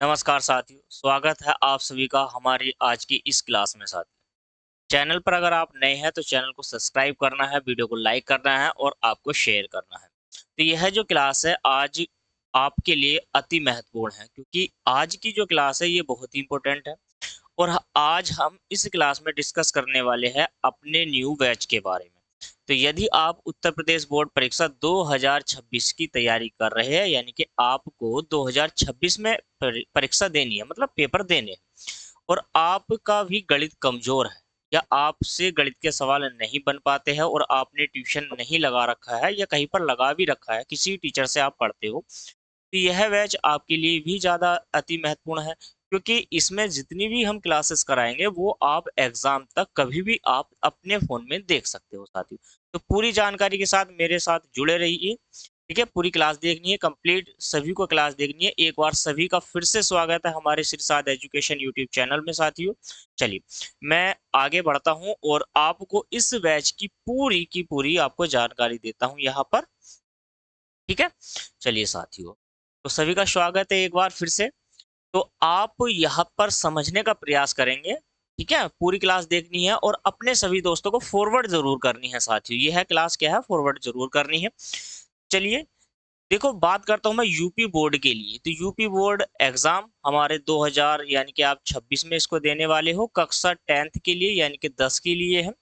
नमस्कार साथियों, स्वागत है आप सभी का हमारी आज की इस क्लास में साथियों। चैनल पर अगर आप नए हैं तो चैनल को सब्सक्राइब करना है, वीडियो को लाइक करना है और आपको शेयर करना है। तो यह जो क्लास है आज आपके लिए अति महत्वपूर्ण है क्योंकि आज की जो क्लास है ये बहुत ही इम्पोर्टेंट है और आज हम इस क्लास में डिस्कस करने वाले हैं अपने न्यू बैच के बारे में। तो यदि आप उत्तर प्रदेश बोर्ड परीक्षा 2026 की तैयारी कर रहे हैं यानी कि आपको 2026 में परीक्षा देनी है मतलब पेपर देने हैं और आपका भी गणित कमजोर है या आपसे गणित के सवाल नहीं बन पाते हैं और आपने ट्यूशन नहीं लगा रखा है या कहीं पर लगा भी रखा है, किसी टीचर से आप पढ़ते हो, तो यह बैच आपके लिए भी ज़्यादा अति महत्वपूर्ण है क्योंकि इसमें जितनी भी हम क्लासेस कराएंगे वो आप एग्जाम तक कभी भी आप अपने फ़ोन में देख सकते हो साथियों। तो पूरी जानकारी के साथ मेरे साथ जुड़े रहिए। ठीक है, पूरी क्लास देखनी है, कंप्लीट सभी को क्लास देखनी है। एक बार सभी का फिर से स्वागत है हमारे सिरसाद एजुकेशन यूट्यूब चैनल में साथियों। चलिए, मैं आगे बढ़ता हूँ और आपको इस बैच की पूरी आपको जानकारी देता हूँ यहाँ पर। ठीक है, चलिए साथियों, तो सभी का स्वागत है एक बार फिर से। तो आप यहाँ पर समझने का प्रयास करेंगे। ठीक है, पूरी क्लास देखनी है और अपने सभी दोस्तों को फॉरवर्ड जरूर करनी है साथियों। यह क्लास क्या है, फॉरवर्ड जरूर करनी है। चलिए, देखो बात करता हूँ मैं यूपी बोर्ड के लिए। तो यूपी बोर्ड एग्जाम हमारे 2000 यानी कि आप 26 में इसको देने वाले हो, कक्षा 10th के लिए यानी कि 10 के लिए है।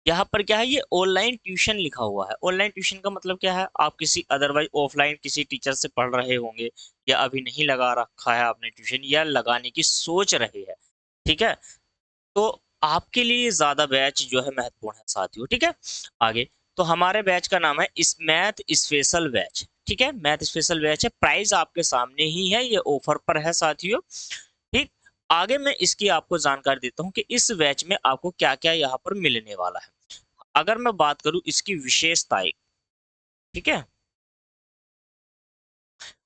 यहाँ पर क्या है, ये ऑनलाइन ट्यूशन लिखा हुआ है। ऑनलाइन ट्यूशन का मतलब क्या है, आप किसी अदरवाइज ऑफलाइन किसी टीचर से पढ़ रहे होंगे या अभी नहीं लगा रखा है आपने ट्यूशन या लगाने की सोच रहे हैं। ठीक है, तो आपके लिए ज्यादा बैच जो है महत्वपूर्ण है साथियों। ठीक है, आगे तो हमारे बैच का नाम है इस मैथ स्पेशल बैच। ठीक है, मैथ स्पेशल बैच है, प्राइस आपके सामने ही है, ये ऑफर पर है साथियों। ठीक, आगे मैं इसकी आपको जानकारी देता हूँ कि इस बैच में आपको क्या क्या यहाँ पर मिलने वाला है। अगर मैं बात करूं इसकी विशेषताएं, ठीक है,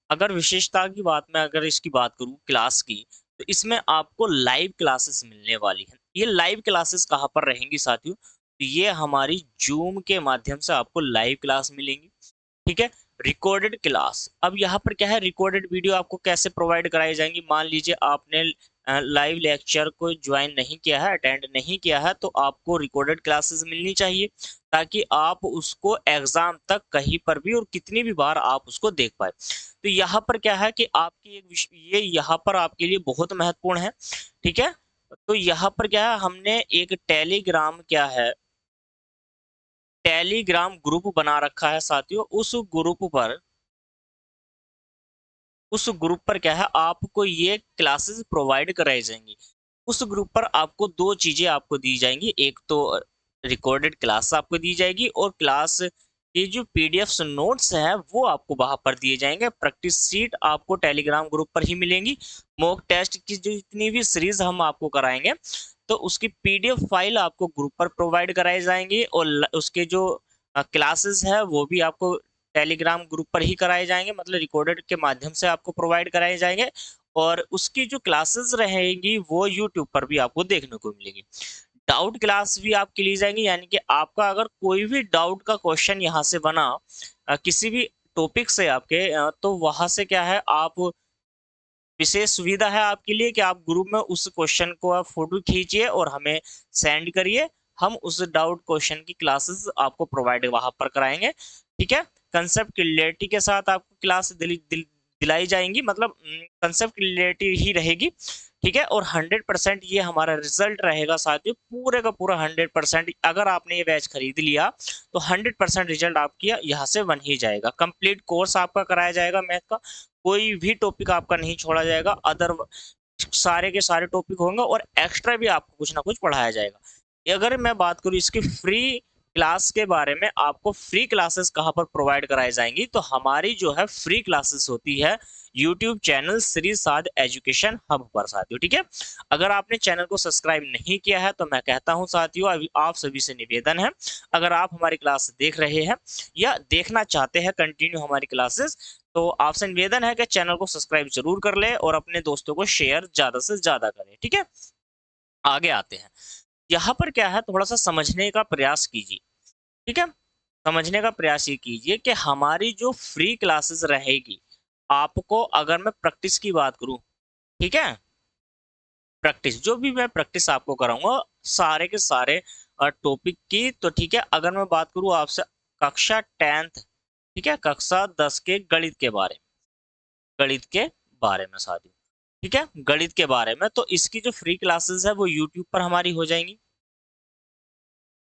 अगर विशेषता की बात मैं अगर इसकी बात करूं क्लास की, तो इसमें आपको लाइव क्लासेस मिलने वाली है। ये लाइव क्लासेस कहाँ पर रहेंगी साथियों, तो ये हमारी जूम के माध्यम से आपको लाइव क्लास मिलेंगी। ठीक है, रिकॉर्डेड क्लास, अब यहाँ पर क्या है, रिकॉर्डेड वीडियो आपको कैसे प्रोवाइड कराई जाएंगी। मान लीजिए आपने लाइव लेक्चर को ज्वाइन नहीं किया है, अटेंड नहीं किया है, तो आपको रिकॉर्डेड क्लासेस मिलनी चाहिए ताकि आप उसको एग्जाम तक कहीं पर भी और कितनी भी बार आप उसको देख पाए। तो यहाँ पर क्या है कि आपकी ये यहाँ पर आपके लिए बहुत महत्वपूर्ण है। ठीक है, तो यहाँ पर क्या है, हमने एक टेलीग्राम क्या है, टेलीग्राम ग्रुप बना रखा है साथियों। उस ग्रुप पर क्या है, आपको ये क्लासेस प्रोवाइड कराई जाएंगी। उस ग्रुप पर आपको दो चीजें आपको दी जाएंगी, एक तो रिकॉर्डेड क्लास आपको दी जाएगी और क्लास के जो पीडीएफ नोट्स हैं वो आपको वहां पर दिए जाएंगे। प्रैक्टिस शीट आपको टेलीग्राम ग्रुप पर ही मिलेंगी। मॉक टेस्ट की जो जितनी भी सीरीज हम आपको कराएंगे तो उसकी पीडीएफ फाइल आपको ग्रुप पर प्रोवाइड कराई जाएंगी और उसके जो क्लासेस है वो भी आपको टेलीग्राम ग्रुप पर ही कराए जाएंगे, मतलब रिकॉर्डेड के माध्यम से आपको प्रोवाइड कराए जाएंगे। और उसकी जो क्लासेस रहेंगी वो यूट्यूब पर भी आपको देखने को मिलेगी। डाउट क्लास भी आपकी ली जाएंगी, यानी कि आपका अगर कोई भी डाउट का क्वेश्चन यहाँ से बना किसी भी टॉपिक से आपके तो वहां से क्या है, आप विशेष सुविधा है आपके लिए कि आप ग्रुप में उस क्वेश्चन को आप फोटो खींचिए और हमें सेंड करिए। हम उस डाउट क्वेश्चन की क्लासेस आपको प्रोवाइड वहां पर कराएंगे। ठीक है, कंसेप्ट क्लियरिटी के साथ आपको क्लास दिलाई जाएंगी, मतलब कंसेप्ट क्लियरिटी ही रहेगी। ठीक है, और 100% ये हमारा रिजल्ट रहेगा साथियों, पूरे का पूरा 100%। अगर आपने ये बैच खरीद लिया तो 100% रिजल्ट आपकी यहाँ से बन ही जाएगा। कंप्लीट कोर्स आपका कराया जाएगा मैथ का, कोई भी टॉपिक आपका नहीं छोड़ा जाएगा। अदर सारे के सारे टॉपिक होंगे और एक्स्ट्रा भी आपको कुछ ना कुछ पढ़ाया जाएगा। अगर मैं बात करूँ इसकी फ्री क्लास के बारे में, आपको फ्री क्लासेस कहाँ पर प्रोवाइड कराई जाएंगी, तो हमारी जो है फ्री क्लासेस होती है यूट्यूब चैनल श्री साध एजुकेशन हब पर साथियों। ठीक है, अगर आपने चैनल को सब्सक्राइब नहीं किया है तो मैं कहता हूं साथियों, अभी आप सभी से निवेदन है, अगर आप हमारी क्लास देख रहे हैं या देखना चाहते हैं कंटिन्यू हमारी क्लासेस, तो आपसे निवेदन है कि चैनल को सब्सक्राइब जरूर कर ले और अपने दोस्तों को शेयर ज्यादा से ज्यादा करें। ठीक है, आगे आते हैं। यहाँ पर क्या है, थोड़ा सा समझने का प्रयास कीजिए। ठीक है, समझने का प्रयास ये कीजिए कि हमारी जो फ्री क्लासेस रहेगी आपको अगर मैं प्रैक्टिस की बात करूं, ठीक है, प्रैक्टिस जो भी मैं प्रैक्टिस आपको कराऊंगा सारे के सारे टॉपिक की, तो ठीक है। अगर मैं बात करूं आपसे कक्षा 10th, ठीक है, कक्षा 10 के गणित के बारे में, गणित के बारे में साथियों, ठीक है, गणित के बारे में, तो इसकी जो फ्री क्लासेस है वो यूट्यूब पर हमारी हो जाएंगी,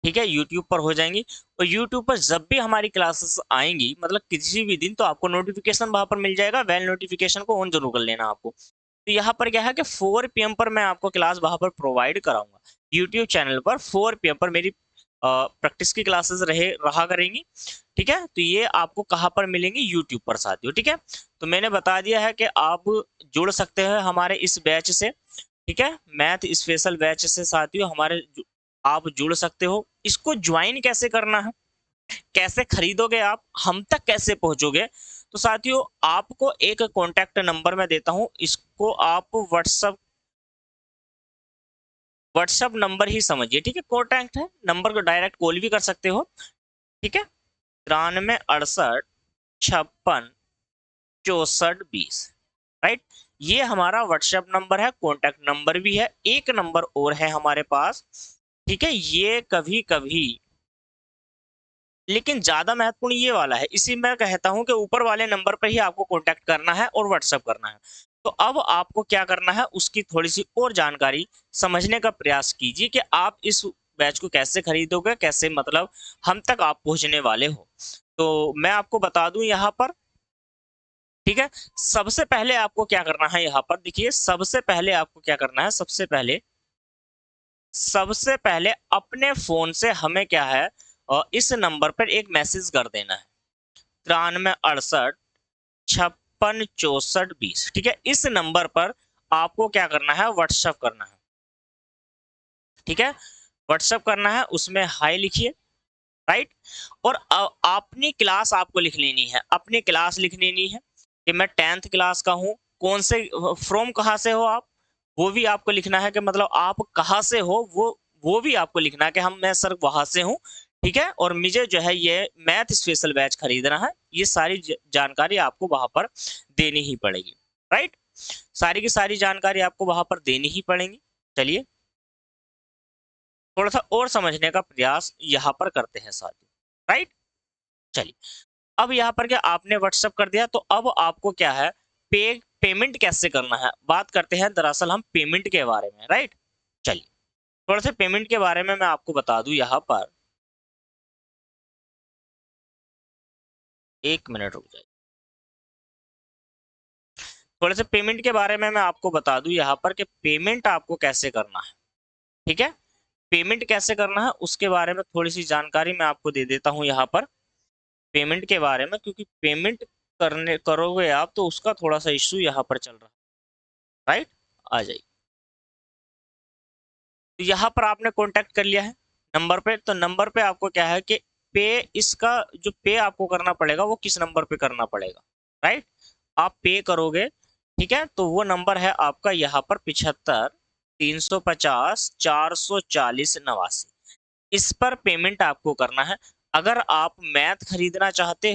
ठीक है, यूट्यूब पर हो जाएंगी। और यूट्यूब पर जब भी हमारी क्लासेस आएंगी, मतलब किसी भी दिन, तो आपको नोटिफिकेशन वहां पर मिल जाएगा। वेल नोटिफिकेशन को ऑन जरूर कर लेना आपको। तो यहाँ पर क्या है कि 4 PM पर मैं आपको क्लास वहां पर प्रोवाइड कराऊंगा। यूट्यूब चैनल पर 4 PM पर मेरी प्रैक्टिस की क्लासेस रहा करेंगी, ठीक है। तो ये आपको कहाँ पर मिलेंगी? यूट्यूब पर साथियों, ठीक है। तो मैंने बता दिया है कि आप जुड़ सकते हैं हमारे इस बैच से, ठीक है, मैथ स्पेशल बैच से साथियों हमारे आप जुड़ सकते हो। इसको ज्वाइन कैसे करना है, कैसे खरीदोगे आप, हम तक कैसे पहुंचोगे? तो साथियों आपको एक कॉन्टैक्ट नंबर मैं देता हूं, इसको आप व्हाट्सएप नंबर ही समझिए, ठीक है। कॉन्टैक्ट है, नंबर को डायरेक्ट कॉल भी कर सकते हो, ठीक है। 93 68 56 64 20, राइट। ये हमारा व्हाट्सएप नंबर है, कॉन्टैक्ट नंबर भी है। एक नंबर और है हमारे पास, ठीक है, ये कभी कभी, लेकिन ज्यादा महत्वपूर्ण ये वाला है, इसी में कहता हूं कि ऊपर वाले नंबर पर ही आपको कांटेक्ट करना है और व्हाट्सएप करना है। तो अब आपको क्या करना है, उसकी थोड़ी सी और जानकारी समझने का प्रयास कीजिए कि आप इस बैच को कैसे खरीदोगे, कैसे मतलब हम तक आप पहुंचने वाले हो। तो मैं आपको बता दूं यहाँ पर, ठीक है, सबसे पहले आपको क्या करना है, यहाँ पर देखिए, सबसे पहले आपको क्या करना है, सबसे पहले अपने फोन से हमें क्या है, इस नंबर पर एक मैसेज कर देना है, 93 68 56 64 20, ठीक है। इस नंबर पर आपको क्या करना है, व्हाट्सएप करना है, ठीक है, व्हाट्सएप करना है, उसमें हाय लिखिए, राइट। और अपनी क्लास आपको लिख लेनी है, अपनी क्लास लिख लेनी है कि मैं 10th क्लास का हूँ, कौन से फ्रॉम कहाँ से हो आप, वो भी आपको लिखना है कि मतलब आप कहाँ से हो, वो भी आपको लिखना है कि मैं सर वहां से हूँ, ठीक है। और मुझे जो है ये मैथ स्पेशल बैच खरीदना है, ये सारी जानकारी आपको वहां पर देनी ही पड़ेगी, राइट। सारी की सारी जानकारी आपको वहां पर देनी ही पड़ेगी। चलिए थोड़ा सा और समझने का प्रयास यहाँ पर करते हैं साथियों, राइट। चलिए अब यहाँ पर क्या आपने व्हाट्सएप कर दिया, तो अब आपको क्या है, पेमेंट कैसे करना है, बात करते हैं दरअसल हम पेमेंट के बारे में, राइट। चलिए थोड़ा सा पेमेंट के बारे में मैं आपको बता दूं यहाँ पर, 1 मिनट रुक जाए। थोड़े से पेमेंट के बारे में मैं आपको बता दूं यहाँ पर कि पेमेंट आपको कैसे करना है, ठीक है। पेमेंट कैसे करना है उसके बारे में थोड़ी सी जानकारी मैं आपको दे देता हूँ यहाँ पर, पेमेंट के बारे में, क्योंकि पेमेंट करोगे आप तो उसका थोड़ा सा इश्यू यहाँ पर चल रहा है, राइट। आ जाइए, तो यहाँ पर आपने कांटेक्ट कर लिया है नंबर पे, तो नंबर पे आपको क्या है कि पे, इसका जो पे आपको करना पड़ेगा वो किस नंबर पे करना पड़ेगा, राइट। आप पे करोगे, ठीक है, तो वो नंबर है आपका यहाँ पर 75 350 440 89, इस पर पेमेंट आपको करना है। अगर आप मैथ खरीदना चाहते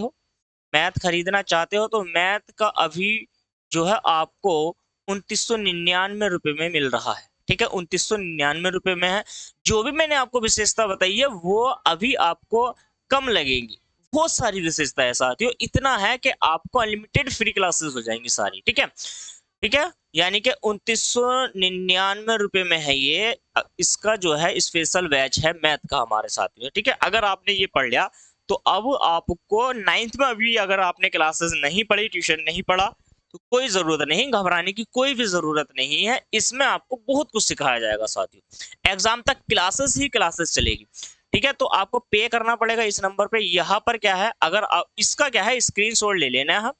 हो, तो मैथ का अभी जो है आपको 2999 रुपए में मिल रहा है, ठीक है, 2999 रुपए में है। जो भी मैंने आपको विशेषता बताई है वो अभी आपको कम लगेगी, बहुत सारी विशेषता है साथियों, इतना है कि आपको अनलिमिटेड फ्री क्लासेस हो जाएंगी सारी, ठीक है, ठीक है। यानी कि 2999 रुपए में है ये, इसका जो है स्पेशल बैच है मैथ का हमारे साथ में, ठीक है। अगर आपने ये पढ़ लिया तो अब आपको 9th में अभी अगर आपने क्लासेस नहीं पढ़ी, ट्यूशन नहीं पढ़ा, तो कोई जरूरत नहीं, घबराने की कोई भी जरूरत नहीं है, इसमें आपको बहुत कुछ सिखाया जाएगा साथियों, एग्जाम तक क्लासेस ही क्लासेस चलेगी, ठीक है। तो आपको पे करना पड़ेगा इस नंबर पे। यहाँ पर क्या है, अगर इसका क्या है, स्क्रीनशॉट ले लेना है,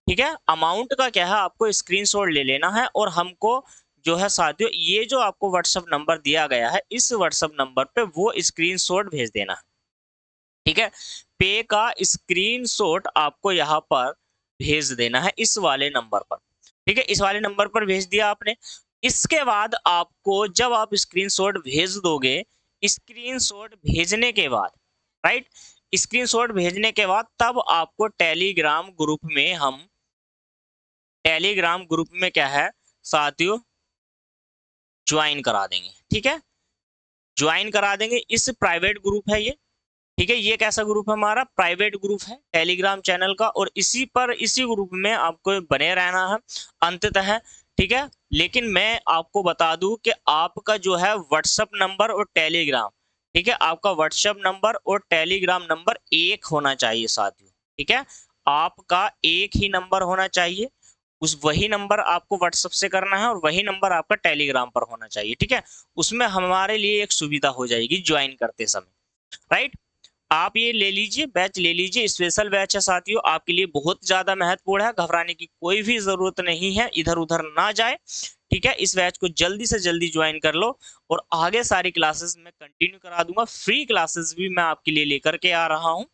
ठीक है, अमाउंट का क्या है, आपको स्क्रीनशॉट ले लेना है, और हमको जो है साथियों ये जो आपको व्हाट्सएप नंबर दिया गया है, इस व्हाट्सएप नंबर पे वो स्क्रीनशॉट भेज देना है, ठीक है। पे का स्क्रीनशॉट आपको यहाँ पर भेज देना है इस वाले नंबर पर, ठीक है, इस वाले नंबर पर भेज दिया आपने। इसके बाद आपको जब आप स्क्रीनशॉट भेज दोगे, स्क्रीनशॉट भेजने के बाद, राइट, स्क्रीनशॉट भेजने के बाद तब आपको टेलीग्राम ग्रुप में हम टेलीग्राम ग्रुप में क्या है साथियों ज्वाइन करा देंगे। ठीक है, ज्वाइन करा देंगे। इस प्राइवेट ग्रुप है ये, ठीक है, ये कैसा ग्रुप है हमारा प्राइवेट ग्रुप है टेलीग्राम चैनल का, और इसी ग्रुप में आपको बने रहना है अंततः। ठीक है, लेकिन मैं आपको बता दूं कि आपका जो है व्हाट्सएप नंबर और टेलीग्राम, ठीक है, आपका व्हाट्सएप नंबर और टेलीग्राम नंबर एक होना चाहिए साथियों। ठीक है, आपका एक ही नंबर होना चाहिए, वही नंबर आपको व्हाट्सएप से करना है और वही नंबर आपका टेलीग्राम पर होना चाहिए। ठीक है, उसमें हमारे लिए एक सुविधा हो जाएगी ज्वाइन करते समय, राइट। आप ये ले लीजिए, बैच ले लीजिए, स्पेशल बैच है साथियों, आपके लिए बहुत ज्यादा महत्वपूर्ण है, घबराने की कोई भी जरूरत नहीं है, इधर उधर ना जाए। ठीक है, इस बैच को जल्दी से जल्दी ज्वाइन कर लो, और आगे सारी क्लासेस मैं कंटिन्यू करा दूंगा, फ्री क्लासेस भी मैं आपके लिए लेकर के आ रहा हूँ।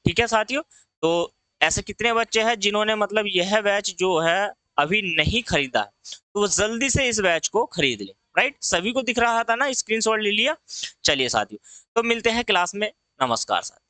ठीक है साथियों, तो ऐसे कितने बच्चे हैं जिन्होंने मतलब यह बैच जो है अभी नहीं खरीदा है, तो वो जल्दी से इस बैच को खरीद ले, राइट। सभी को दिख रहा था ना, स्क्रीनशॉट ले लिया। चलिए साथियों, तो मिलते हैं क्लास में। नमस्कार साथियों।